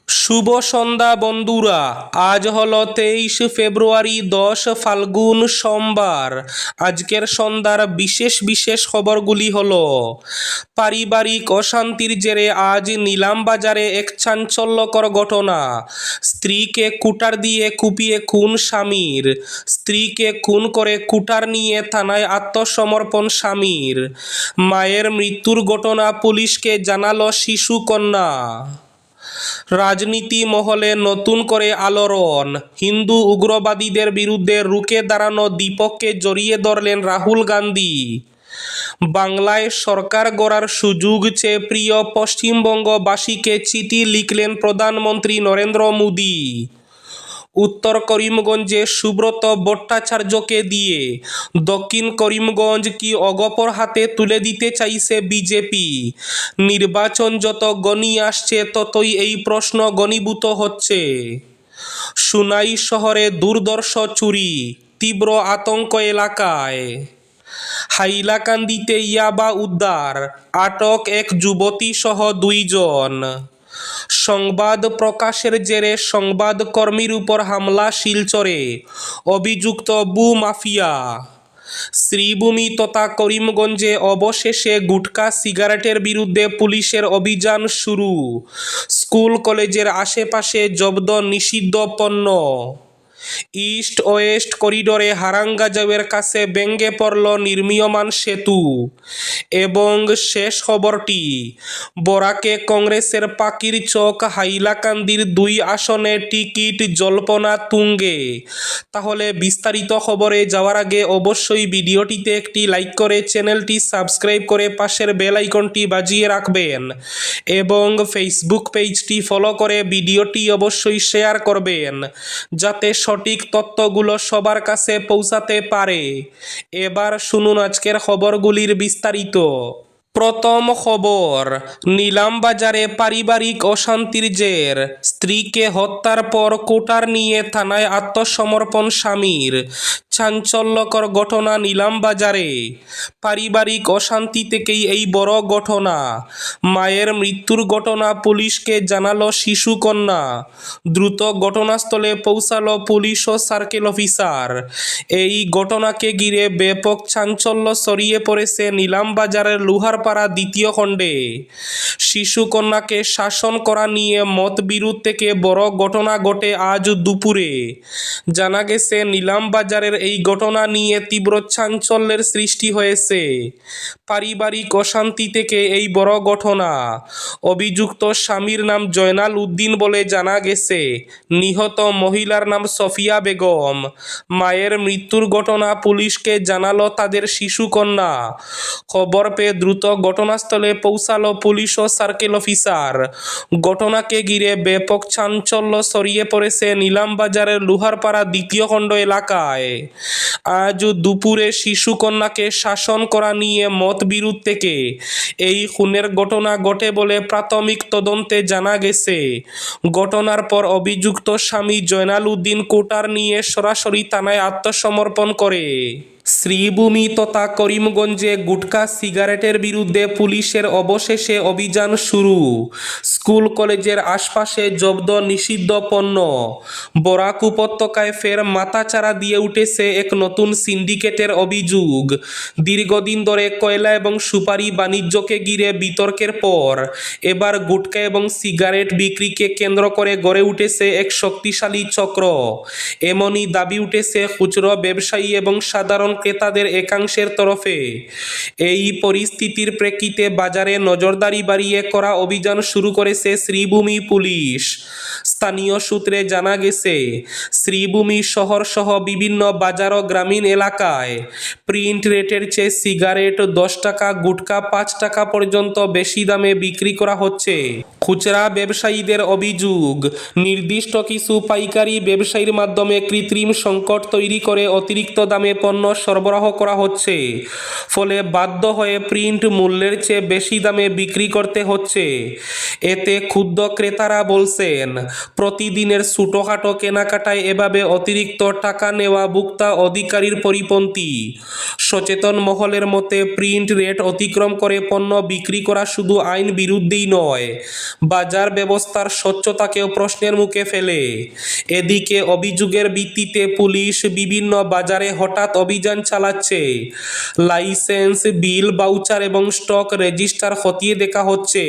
শুভ সন্ধ্যা বন্ধুরা। আজ হলো 23 ফেব্রুয়ারি, 10 ফাল্গুন, সোমবার। আজকের সন্ধ্যার বিশেষ বিশেষ খবরগুলি হলো: পারিবারিক অশান্তির জেরে আজ নিলামবাজারে এক চাঞ্চল্যকর ঘটনা। স্ত্রীকে কুটার দিয়ে কুপিয়ে খুন স্বামীর। স্ত্রীকে খুন করে কুটার নিয়ে থানায় আত্মসমর্পণ স্বামীর। মায়ের মৃত্যুর ঘটনা পুলিশকে জানালো শিশু কন্যা। রাজনীতি মহলে নতুন করে আলোড়ন। হিন্দু উগ্রবাদীদের বিরুদ্ধে রুখে দাঁড়ানো দীপককে জড়িয়ে ধরলেন রাহুল গান্ধী। বাংলায় সরকার গড়ার সুযোগ চেয়ে প্রিয় পশ্চিমবঙ্গবাসীকে চিঠি লিখলেন প্রধানমন্ত্রী নরেন্দ্র মোদী। উত্তর করিমগঞ্জে সুব্রত ভট্টাচার্যকে দিয়ে দক্ষিণ করিমগঞ্জ কি অগপর হাতে তুলে দিতে চাইছে বিজেপি? নির্বাচন যত ঘনিয়ে আসছে ততই এই প্রশ্ন ঘনীভূত হচ্ছে। সুনাই শহরে দুর্ধর্ষ চুরি, তীব্র আতঙ্ক এলাকায়। হাইলাকান্দিতে ইয়াবা উদ্ধার, আটক এক যুবতী সহ 2 জন। সংবাদ প্রকাশের জেরে সংবাদকর্মীর উপর হামলা শিলচরে, অভিযুক্ত মাফিয়া। শ্রীভূমি তথা করিমগঞ্জে অবশেষে গুটখা সিগারেটের বিরুদ্ধে পুলিশের অভিযান শুরু। স্কুল কলেজের আশেপাশে জব্দ নিষিদ্ধ পণ্য। ইস্ট ওয়েস্ট করিডোরে হারাঙ্গাজাওয়ের কাছে ভেঙে পড়ল নির্মীয়মান সেতু। এবং শেষ খবরটি, বরাকে কংগ্রেসের পাখির চোখ, হাইলাকান্দির 2 আসনে টিকিট জল্পনা তুঙ্গে। তাহলে বিস্তারিত খবরে যাওয়ার আগে অবশ্যই ভিডিওটিতে একটি লাইক করে চ্যানেলটি সাবস্ক্রাইব করে পাশের বেল আইকনটি বাজিয়ে রাখবেন এবং ফেসবুক পেজটি ফলো করে ভিডিওটি অবশ্যই শেয়ার করবেন যাতে সঠিক তথ্যগুলো সবার কাছে পৌঁছাতে পারে। এবার শুনুন আজকের খবরগুলির বিস্তারিত। প্রথম খবর, নিলামবাজারে পারিবারিক অশান্তির জের, স্ত্রীকে হত্যার পর কুটার নিয়ে থানায় আত্মসমর্পণ স্বামীর। চাঞ্চল্যকর ঘটনা নিলামবাজারে। পারিবারিক অশান্তি থেকেই এই বড় ঘটনা। মায়ের মৃত্যুর ঘটনা পুলিশকে জানালো শিশু কন্যা। দ্রুত ঘটনাস্থলে পৌঁছালো পুলিশ ও সার্কেল অফিসার। এই ঘটনাকে ঘিরে ব্যাপক চাঞ্চল্য ছড়িয়ে পড়েছে নিলামবাজারের লোহারপাড়া 2 খণ্ডে। শিশু কন্যাকে শাসন করা নিয়ে মতবিরোধ থেকে বড় ঘটনা ঘটে আজ দুপুরে। জানা গেছে, নিলামবাজারের এই ঘটনা নিয়ে তীব্র চাঞ্চল্যের সৃষ্টি হয়েছে। পারিবারিক অশান্তি থেকে এই বড় ঘটনা। অভিযুক্ত স্বামীর নাম জয়নাল উদ্দিন বলে জানা গেছে। নিহত মহিলার নাম সফিয়া বেগম। মায়ের মৃত্যুর ঘটনা পুলিশকে জানালো তাদের শিশু কন্যা। খবর পেয়ে দ্রুত ঘটনাস্থলে পৌঁছালো পুলিশ ও সার্কেল অফিসার। ঘটনাকে ঘিরে ব্যাপক চাঞ্চল্য ছড়িয়ে পড়েছে নিলামবাজারের লোহারপাড়া 2 খণ্ড এলাকায়। আজ দুপুরে শিশু কন্যাকে শাসন করা নিয়ে মতবিরোধ থেকে এই খুনের ঘটনা ঘটে বলে প্রাথমিক তদন্তে জানা গেছে। ঘটনার পর অভিযুক্ত স্বামী জয়নাল উদ্দিন কুটার নিয়ে সরাসরি থানায় আত্মসমর্পণ করে। শ্রীভূমি তথা করিমগঞ্জে গুটখা সিগারেটের বিরুদ্ধে পুলিশের অবশেষে অভিযান শুরু। স্কুল কলেজের আশপাশে জব্দ নিষিদ্ধ পণ্য। বরাক উপত্যকায় ফের মাথাচাড়া দিয়ে উঠেছে এক নতুন সিন্ডিকেটের অভিযোগ। দীর্ঘদিন ধরে কয়লা এবং সুপারি বাণিজ্যকে ঘিরে বিতর্কের পর এবার গুটখা এবং সিগারেট বিক্রিকে কেন্দ্র করে গড়ে উঠেছে এক শক্তিশালী চক্র। এমনই দাবি উঠেছে খুচরো ব্যবসায়ী এবং সাধারণ ক্রেতাদের একাংশের তরফে। এই পরিস্থিতির প্রেক্ষিতে বাজারে নজরদারি বাড়িয়ে করা অভিযান শুরু করেছে শ্রীভূমি পুলিশ। স্থানীয় সূত্রে জানা গেছে, শ্রীভূমি শহর সহ বিভিন্ন বাজার ও গ্রামীণ এলাকায় প্রিন্ট রেটের চেয়ে সিগারেট 10 টাকা, গুটখা 5 টাকা পর্যন্ত বেশি দামে বিক্রি করা হচ্ছে। খুচরা ব্যবসায়ীদের অভিযোগ, নির্দিষ্ট কিছু পাইকারি ব্যবসায়ীর মাধ্যমে কৃত্রিম সংকট তৈরি করে অতিরিক্ত দামে পণ্য সরবরাহ করা হচ্ছে। ফলে বাধ্য হয়ে প্রিন্ট মূল্যের চেয়ে বেশি দামে বিক্রি করতে হচ্ছে। এতে ক্ষুব্ধ ক্রেতারা বলছেন, প্রতিদিনের ছোটোখাটো কেনাকাটায় এভাবে অতিরিক্ত টাকা নেওয়া ভোক্তা অধিকারীর পরিপন্থী। সচেতন মহলের মতে প্রিন্ট রেট অতিক্রম করে পণ্য বিক্রি করা শুধু আইন বিরুদ্ধেই নয়, বাজার ব্যবস্থার স্বচ্ছতাকেও প্রশ্নের মুখে ফেলে। এদিকে অভিযোগের ভিত্তিতে পুলিশ বিভিন্ন বাজারে হঠাৎ অভিযান চালাচ্ছে। লাইসেন্স, বিল, ভাউচার এবং স্টক রেজিস্টার খতিয়ে দেখা হচ্ছে।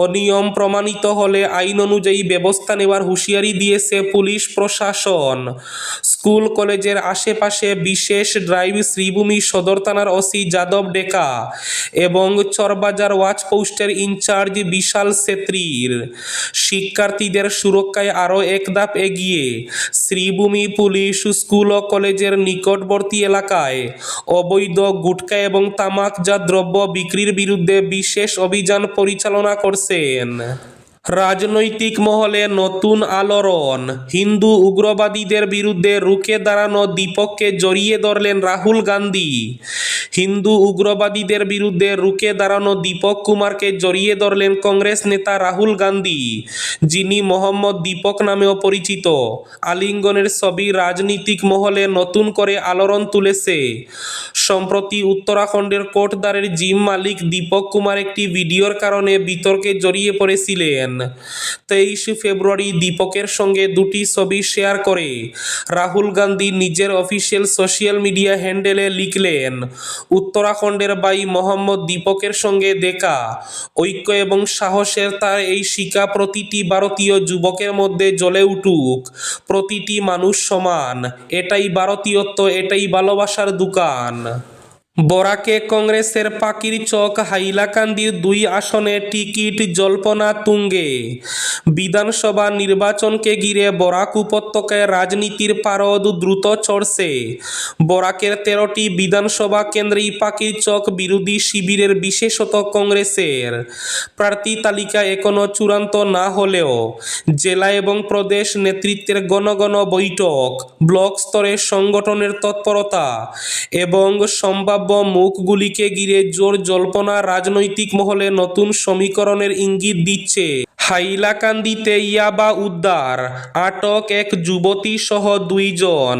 অনিয়ম প্রমাণিত হলে আইন অনুযায়ী ব্যবস্থা নেওয়ার হুঁশিয়ারি দিয়েছে পুলিশ প্রশাসন। স্কুল কলেজের আশেপাশে বিশেষ ড্রাইভ শ্রীভূমি সদর থানার ওসি যাদব ডেকা এবং চরবাজার ওয়াচপোস্টের ইনচার্জ বিশাল ছেত্রীর। শিক্ষার্থীদের সুরক্ষায় আরও এক ধাপ এগিয়ে শ্রীভূমি পুলিশ স্কুল ও কলেজের নিকটবর্তী এলাকায় অবৈধ গুটখা এবং তামাকজাত দ্রব্য বিক্রির বিরুদ্ধে বিশেষ অভিযান পরিচালনা করছেন। রাজনৈতিক মহলে নতুন আলোড়ন। হিন্দু উগ্রবাদীদের বিরুদ্ধে রুখে দাঁড়ানো দীপককে জড়িয়ে ধরলেন রাহুল গান্ধী। হিন্দু উগ্রবাদীদের বিরুদ্ধে রুখে দাঁড়ানো দীপক কুমারকে জড়িয়ে ধরলেন কংগ্রেস নেতা রাহুল গান্ধী, যিনি মোহাম্মদ দীপক নামেও পরিচিত। আলিঙ্গনের ছবি রাজনীতিক মহলে নতুন করে আলোড়ন তুলেছে। সম্প্রতি উত্তরাখণ্ডের কোটদ্বারের জিম মালিক দীপক কুমার একটি ভিডিওর কারণে বিতর্কে জড়িয়ে পড়েছিলেন। 23 ফেব্রুয়ারি দীপকের সঙ্গে দুটি ছবি শেয়ার করে রাহুল গান্ধী নিজের অফিসিয়াল সোশ্যাল মিডিয়া হ্যান্ডেলে লিখলেন, উত্তরাখণ্ডের ভাই মোহাম্মদ দীপকের সঙ্গে দেখা, ঐক্য এবং সাহসের তার এই শিক্ষা প্রতিটি ভারতীয় যুবকের মধ্যে জ্বলে উঠুক। প্রতিটি মানুষ সমান, এটাই ভারতীয়ত্ব, এটাই ভালোবাসার দোকান। বরাকে কংগ্রেসের পাখির চক হাইলাকান্দির 2 আসনে টিকিট জল্পনা তুঙ্গে। বিধানসভা নির্বাচনকে ঘিরে বরাক উপত্যকায় রাজনীতির পারদ দ্রুত চড়ছে। বরাকের 13টি বিধানসভা কেন্দ্রেই পাখির চক বিরোধী শিবিরের, বিশেষত কংগ্রেসের প্রার্থী তালিকা এখনও চূড়ান্ত না হলেও জেলা এবং প্রদেশ নেতৃত্বের ঘন ঘন বৈঠক, ব্লক স্তরে সংগঠনের তৎপরতা এবং সম্ভাব্য মুখগুলিকে ঘিরে জোর জল্পনা রাজনৈতিক মহলে নতুন সমীকরণের ইঙ্গিত দিচ্ছে। হাইলাকান্দিতে ইয়াবা উদ্ধার, আটক এক যুবতী সহ 2 জন।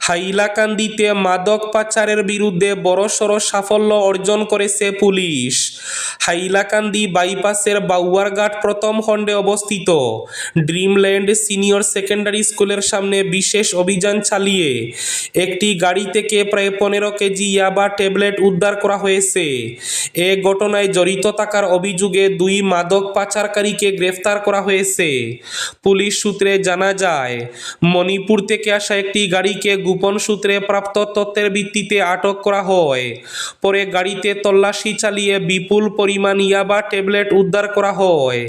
হাইলাকান্দিতে মাদক পাচারের বিরুদ্ধে বড়সড় সাফল্য অর্জন করেছে পুলিশ। হাইলাকান্দি বাইপাসের বাউয়ারঘাট প্রথম খণ্ডে অবস্থিত ড্রিমল্যান্ড সিনিয়র সেকেন্ডারি স্কুলের সামনে বিশেষ অভিযান চালিয়ে একটি গাড়ি থেকে প্রায় 15 কেজি ইয়াবা ট্যাবলেট উদ্ধার করা হয়েছে। এ ঘটনায় জড়িত থাকার অভিযোগে 2 মাদক পাচারকারীকে গ্রেফতার করা হয়েছে। পুলিশ সূত্রে জানা যায়, মণিপুর থেকে আসা একটি গাড়িকে গোপন সূত্রে প্রাপ্ত তথ্যের ভিত্তিতে আটক করা হয়। পরে গাড়িতে তল্লাশি চালিয়ে বিপুল পরিমাণ ইয়াবা ট্যাবলেট উদ্ধার করা হয়।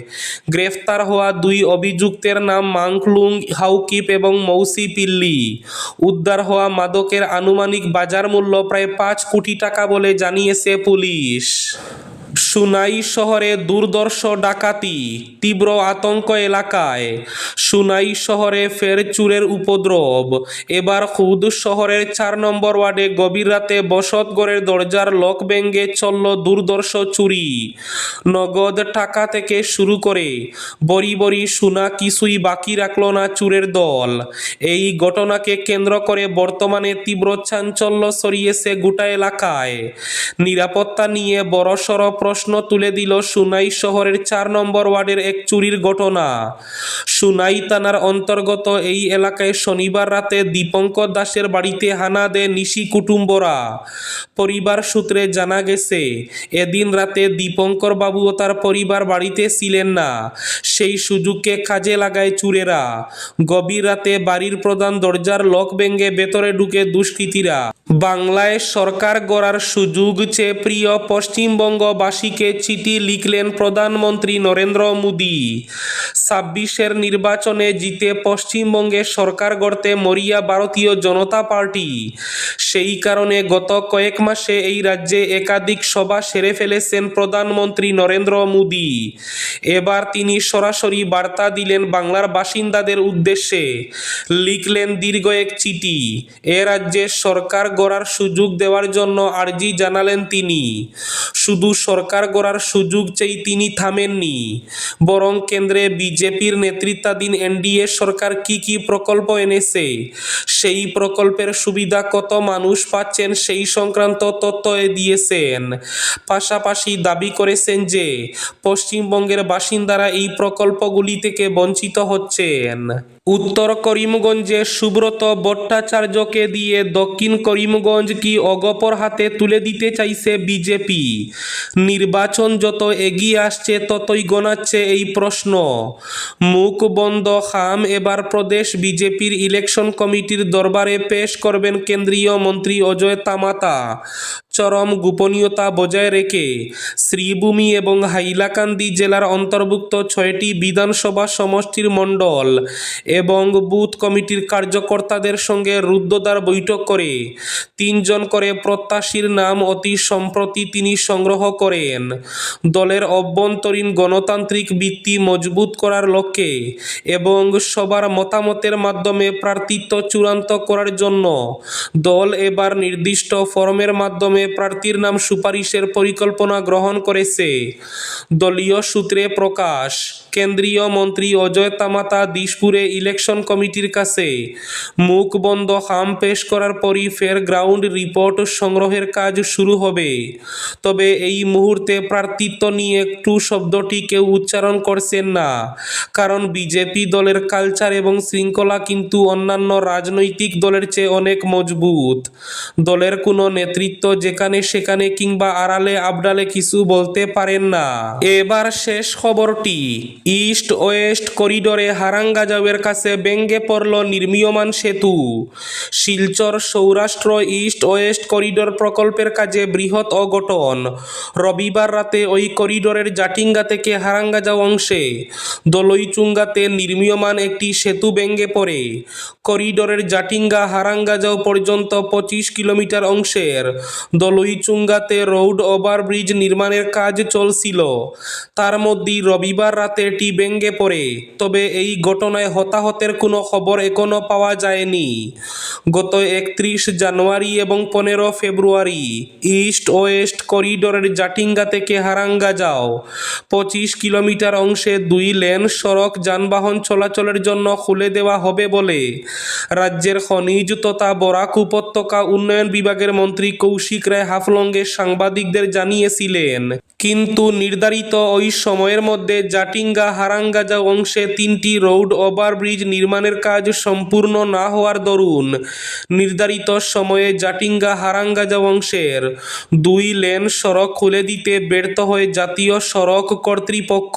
গ্রেফতার হওয়া 2 অভিযুক্তের নাম মাংখলুং হাউকিপ এবং মৌসি পিল্লি। উদ্ধার হওয়া মাদকের আনুমানিক বাজার মূল্য প্রায় 5 কোটি টাকা বলে জানিয়েছে পুলিশ। সুনাই শহরে দুর্ধর্ষ ডাকাতি, তীব্র আতঙ্ক এলাকায়। সুনাই শহরে ফের চুরের উপদ্রব। এবার খুদ শহরের 4 নম্বর ওয়ার্ডে গভীর রাতে বসতঘরের দরজার লক ভেঙে চলল দুর্ধর্ষ চুরি। নগদ টাকা থেকে শুরু করে বড়ি বড়ি সোনা কিছুই বাকি রাখল না চুরের দল। এই ঘটনাকে কেন্দ্র করে বর্তমানে তীব্র চাঞ্চল্য ছড়িয়েছে গোটা এলাকায়। নিরাপত্তা নিয়ে বড়সড় প্রশ্ন তুলে দিল সুনাই শহরের 4 নম্বর ওয়ার্ডের এক চুরির ঘটনা। সুনাই থানার অন্তর্গত এই এলাকায় শনিবার রাতে দীপঙ্কর দাসের বাড়িতে হানা দেয় নিশি কুটুম্বরা। পরিবার সূত্রে জানা গেছে, এদিন রাতে দীপঙ্কর বাবু ও তার পরিবার বাড়িতে ছিলেন না। সেই সুযোগকে কাজে লাগায় চুরেরা। গভীর রাতে বাড়ির প্রধান দরজার লক ভেঙে ভেতরে ঢুকে দুষ্কৃতীরা। বাংলায় সরকার গড়ার সুযোগ চেয়ে প্রিয় পশ্চিমবঙ্গবাসীকে চিঠি লিখলেন প্রধানমন্ত্রী নরেন্দ্র মোদী। 26-এর নির্বাচনে জিতে পশ্চিমবঙ্গে সরকার গড়তে মরিয়া ভারতীয় জনতা পার্টি। সেই কারণে গত কয়েক মাসে এই রাজ্যে একাধিক সভা সেরে ফেলেছেন প্রধানমন্ত্রী নরেন্দ্র মোদী। এবার তিনি সরাসরি বার্তা দিলেন বাংলার বাসিন্দাদের উদ্দেশ্যে। লিখলেন দীর্ঘ এক চিঠি। এ রাজ্যে সরকার গড়ার সুযোগ দেওয়ার জন্য আর্জি জানালেন তিনি। শুধু সরকার সরকার গড়ার সুযোগ চেয়ে তিনি থামেননি, বরং কেন্দ্রে বিজেপির নেতৃত্বাধীন এনডিএ সরকার কি কি প্রকল্প এনেছে, সেই প্রকল্পের সুবিধা কত মানুষ পাচ্ছেন সেই সংক্রান্ত তথ্য দিয়েছেন। পাশাপাশি দাবি করেছেন যে পশ্চিমবঙ্গের বাসিন্দারা এই প্রকল্পগুলি থেকে বঞ্চিত হচ্ছেন। উত্তর করিমগঞ্জে সুব্রত ভট্টাচার্যকে দিয়ে দক্ষিণ করিমগঞ্জ কি অগপর হাতে তুলে দিতে চাইছে বিজেপি? নির্বাচন যত এগিয়ে আসছে ততই গণাচ্ছে এই প্রশ্ন। মুখ বন্ধ খাম এবার প্রদেশ বিজেপির ইলেকশন কমিটির দরবারে পেশ করবেন কেন্দ্রীয় মন্ত্রী অজয় তামাতা। চরম গোপনীয়তা বজায় রেখে শ্রীভূমি এবং হাইলাকান্দি জেলার অন্তর্ভুক্ত 6টি বিধানসভা সমষ্টির মণ্ডল এবং বুথ কমিটির কার্যকর্তাদের সঙ্গে রুদ্ধদ্বার বৈঠক করে 3 জন করে প্রত্যাশীর নাম অতি সম্প্রতি তিনি সংগ্রহ করেন। দলের অভ্যন্তরীণ গণতান্ত্রিক ভিত্তি মজবুত করার লক্ষ্যে এবং সবার মতামতের মাধ্যমে প্রার্থিত্ব চূড়ান্ত করার জন্য দল এবার নির্দিষ্ট ফরমের মাধ্যমে প্রার্থীর নাম সুপারিশের পরিকল্পনা গ্রহণ করেছে। দলীয় সূত্রে প্রকাশ, কেন্দ্রীয় মন্ত্রী অজয় তামাতা দিশপুরে ইলেকশন কমিটির কাছে মুখ বন্ধ খাম পেশ করার পরই ফের গ্রাউন্ড রিপোর্ট সংগ্রহের কাজ শুরু হবে। তবে এই মুহূর্তে প্রার্থিত্ব নিয়ে একটু শব্দটি কেউ উচ্চারণ করছেন না, কারণ বিজেপি দলের কালচার এবং শৃঙ্খলা কিন্তু অন্যান্য রাজনৈতিক দলের চেয়ে অনেক মজবুত। দলের কোনো নেতৃত্ব যেখানে সেখানে কিংবা আড়ালে আবডালে কিছু বলতে পারেন না। এবার শেষ খবরটি, ইস্ট ওয়েস্ট করিডোরে হারাঙ্গাজাওয়ের কাছে ভেঙে পড়ল নির্মীয়মান সেতু। Silchar Saurashtra east West corridor প্রকল্পের কাজে বৃহৎ অঘটন। রবিবার রাতে ওই করিডোরের জাটিঙ্গা থেকে হারাঙ্গাজাও অংশে দলইচুঙ্গাতে নির্মীয়মান একটি সেতু ভেঙে পড়ে। করিডোরের জাটিঙ্গা হারাঙ্গাজাও পর্যন্ত 25 কিলোমিটার অংশের দলইচুঙ্গাতে রোড ওভারব্রিজ নির্মাণের কাজ চলছিল। তার মধ্যেই রবিবার রাতে এটি ভেঙে পড়ে। তবে এই ঘটনায় হতাহতের কোনো খবর এখনও পাওয়া যায়নি। গত 31 জানুয়ারি এবং 15 ফেব্রুয়ারি ইস্ট ওয়েস্ট করিডোরের জাটিঙ্গা থেকে হারাঙ্গাজাও 25 কিলোমিটার অংশে 2 লেন সড়ক যানবাহন চলাচলের জন্য খুলে দেওয়া হবে বলে রাজ্যের খনিজ তথা বরাক উপত্যকা উন্নয়ন বিভাগের মন্ত্রী কৌশিক রায় হাফলংয়ে সাংবাদিকদের জানিয়েছিলেন। কিন্তু নির্ধারিত ওই সময়ের মধ্যে জাটিঙ্গা হারাঙ্গাজাও অংশে 3টি রোড ওভারব্রিজ নির্মাণের কাজ সম্পূর্ণ না হওয়ার দরুন নির্ধারিত সময়ে জাটিঙ্গা হারাঙ্গাজাও অংশের 2 লেন সড়ক খুলে দিতে ব্যর্থ হয়ে জাতীয় সড়ক কর্তৃপক্ষ।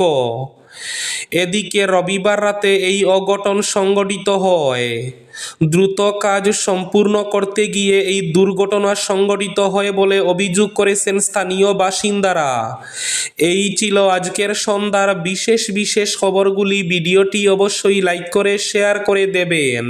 এদিকে রবিবার রাতে এই অঘটন সংঘটিত হয়। দ্রুত কাজ সম্পূর্ণ করতে গিয়ে এই দুর্ঘটনা সংঘটিত হয় বলে অভিযোগ করেছেন স্থানীয় বাসিন্দারা। এই ছিল আজকের সন্ধ্যার বিশেষ খবরগুলি। ভিডিওটি অবশ্যই লাইক করে শেয়ার করে দেবেন।